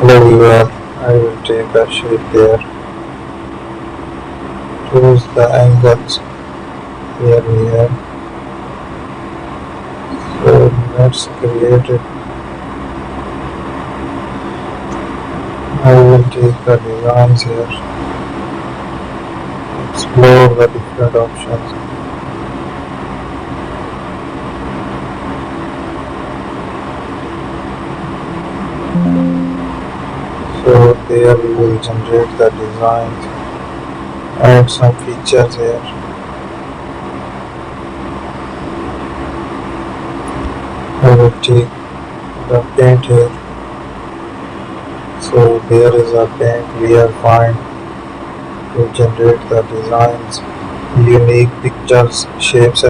Hello viewer, I will take a shape there. Choose the angles here. So let's create it. I will take the designs here. Explore the different options. So there we will generate the designs. Add some features here. I will take the paint here. So there is a paint we are fine to generate the designs, unique pictures, shapes